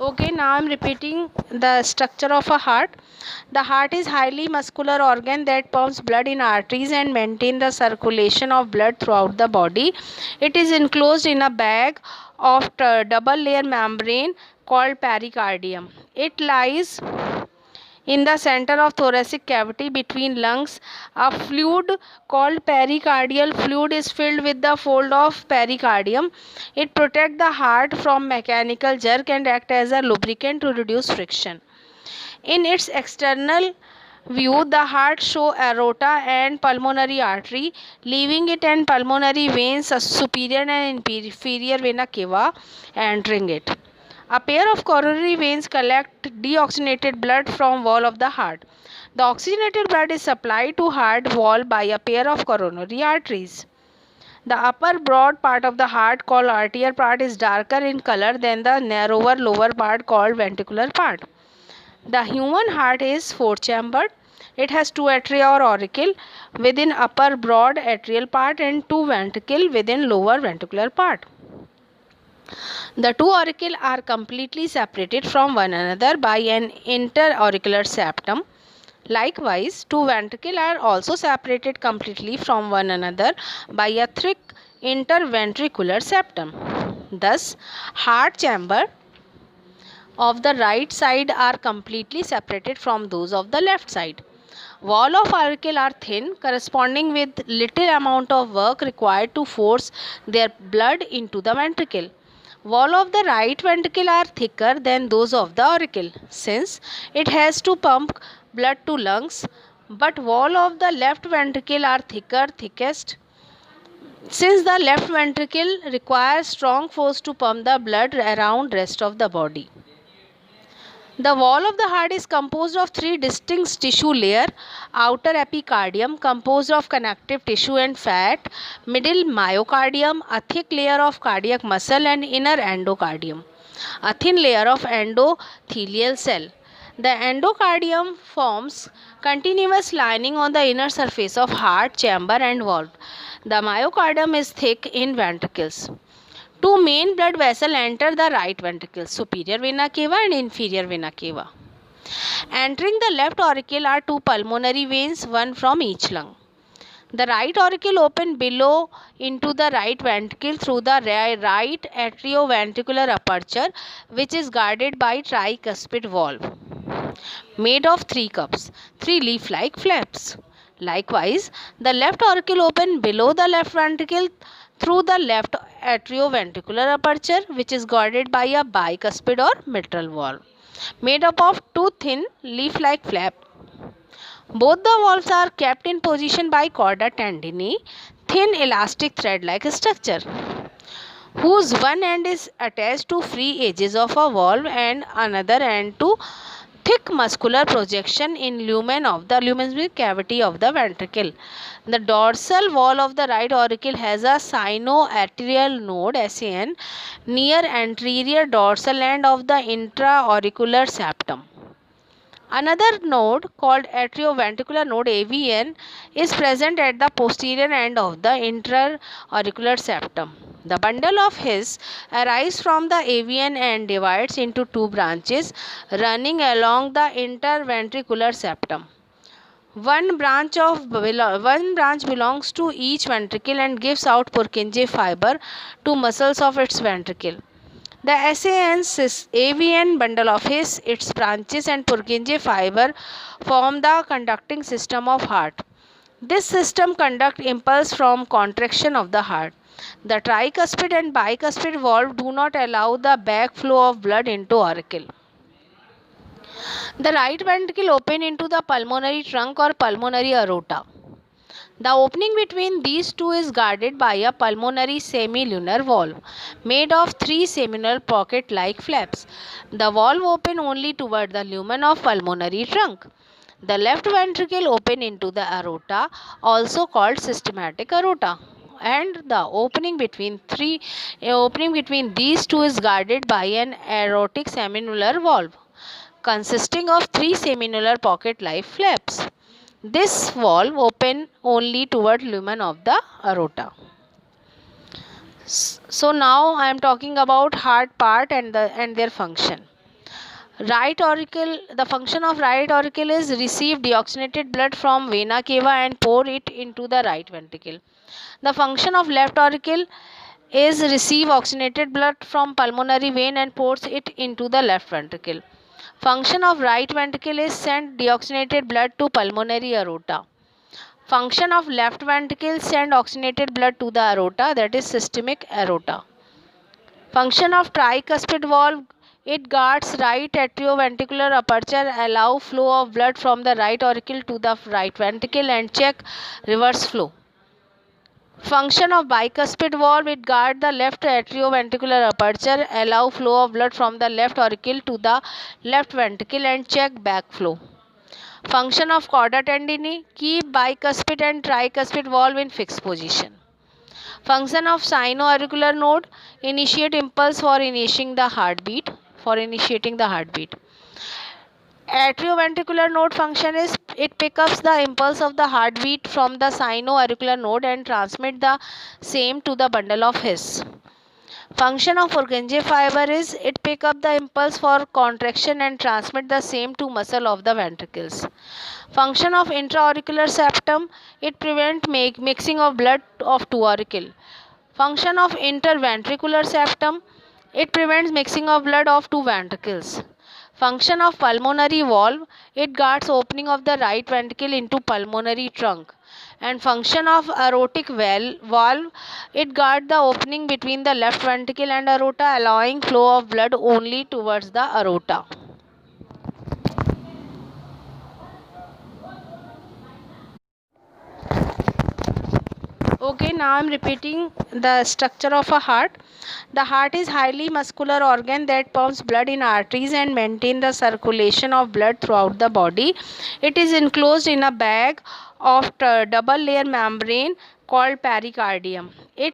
Okay, now I'm repeating the structure of a heart. The heart is highly muscular organ that pumps blood in arteries and maintain the circulation of blood throughout the body. It is enclosed in a bag of double layer membrane called pericardium. It lies in the center of thoracic cavity between lungs. A fluid called pericardial fluid is filled with the fold of pericardium. It protects the heart from mechanical jerk and acts as a lubricant to reduce friction. In its external view, the heart shows aorta and pulmonary artery, leaving it and pulmonary veins, a superior and inferior vena cava, entering it. A pair of coronary veins collect deoxygenated blood from wall of the heart. The oxygenated blood is supplied to heart wall by a pair of coronary arteries. The upper broad part of the heart called arterial part is darker in color than the narrower lower part called ventricular part. The human heart is four-chambered. It has two atria or auricle within upper broad atrial part and two ventricle within lower ventricular part. The two auricles are completely separated from one another by an interauricular septum. Likewise, two ventricles are also separated completely from one another by a thick interventricular septum. Thus, heart chamber of the right side are completely separated from those of the left side. Wall of auricle are thin, corresponding with little amount of work required to force their blood into the ventricle. Wall of the right ventricle are thicker than those of the auricle, since it has to pump blood to lungs, but wall of the left ventricle are thickest, since the left ventricle requires strong force to pump the blood around rest of the body. The wall of the heart is composed of three distinct tissue layers: outer epicardium composed of connective tissue and fat, middle myocardium, a thick layer of cardiac muscle, and inner endocardium, a thin layer of endothelial cell. The endocardium forms continuous lining on the inner surface of heart chamber and valve. The myocardium is thick in ventricles. Two main blood vessels enter the right ventricle, superior vena cava and inferior vena cava. Entering the left auricle are two pulmonary veins, one from each lung. The right auricle opens below into the right ventricle through the right atrioventricular aperture, which is guarded by tricuspid valve made of three cups, three leaf-like flaps. Likewise, the left auricle opens below the left ventricle through the left atrioventricular aperture, which is guarded by a bicuspid or mitral valve made up of two thin leaf-like flaps. Both the valves are kept in position by chorda tendineae, thin elastic thread-like structure, whose one end is attached to free edges of a valve and another end to thick muscular projection in lumen cavity of the ventricle. The dorsal wall of the right auricle has a sinoatrial node (SAN) near anterior dorsal end of the intraauricular septum. Another node called atrioventricular node (AVN) is present at the posterior end of the intraauricular septum. The bundle of His arises from the AVN and divides into two branches running along the interventricular septum. One branch belongs to each ventricle and gives out Purkinje fiber to muscles of its ventricle. The SAN's AVN bundle of His, its branches and Purkinje fiber form the conducting system of heart. This system conducts impulse from contraction of the heart. The tricuspid and bicuspid valve do not allow the backflow of blood into auricle. The right ventricle opens into the pulmonary trunk or pulmonary aorta. The opening between these two is guarded by a pulmonary semilunar valve made of three seminal pocket-like flaps. The valve opens only toward the lumen of pulmonary trunk. The left ventricle opens into the aorta, also called systematic aorta, and the opening between these two is guarded by an aortic semilunar valve consisting of three semilunar pocket-like flaps. This valve opens only toward lumen of the aorta. So now I am talking about heart part and their function. Right auricle, the function of right auricle is receive deoxygenated blood from vena cava and pour it into the right ventricle. The function of left auricle is receive oxygenated blood from pulmonary vein and pours it into the left ventricle. Function of right ventricle is send deoxygenated blood to pulmonary aorta. Function of left ventricle send oxygenated blood to the aorta, that is systemic aorta. Function of tricuspid valve, it guards right atrioventricular aperture, allow flow of blood from the right auricle to the right ventricle and check reverse flow. Function of bicuspid valve, it guard the left atrioventricular aperture, allow flow of blood from the left auricle to the left ventricle and check backflow. Function of chorda tendineae, keep bicuspid and tricuspid valve in fixed position. Function of sinoauricular node, initiate impulse for initiating the heartbeat. Atrioventricular node function is it picks up the impulse of the heartbeat from the sinoauricular node and transmit the same to the bundle of His. Function of Purkinje fiber is it pick up the impulse for contraction and transmit the same to muscle of the ventricles. Function of intraauricular septum, it prevent mixing of blood of two auricle. Function of interventricular septum, it prevents mixing of blood of two ventricles. Function of pulmonary valve, it guards opening of the right ventricle into pulmonary trunk. And function of aortic valve, it guards the opening between the left ventricle and aorta, allowing flow of blood only towards the aorta. Okay, now I am repeating the structure of a heart. The heart is highly muscular organ that pumps blood in arteries and maintain the circulation of blood throughout the body. It is enclosed in a bag of double layer membrane called pericardium. Its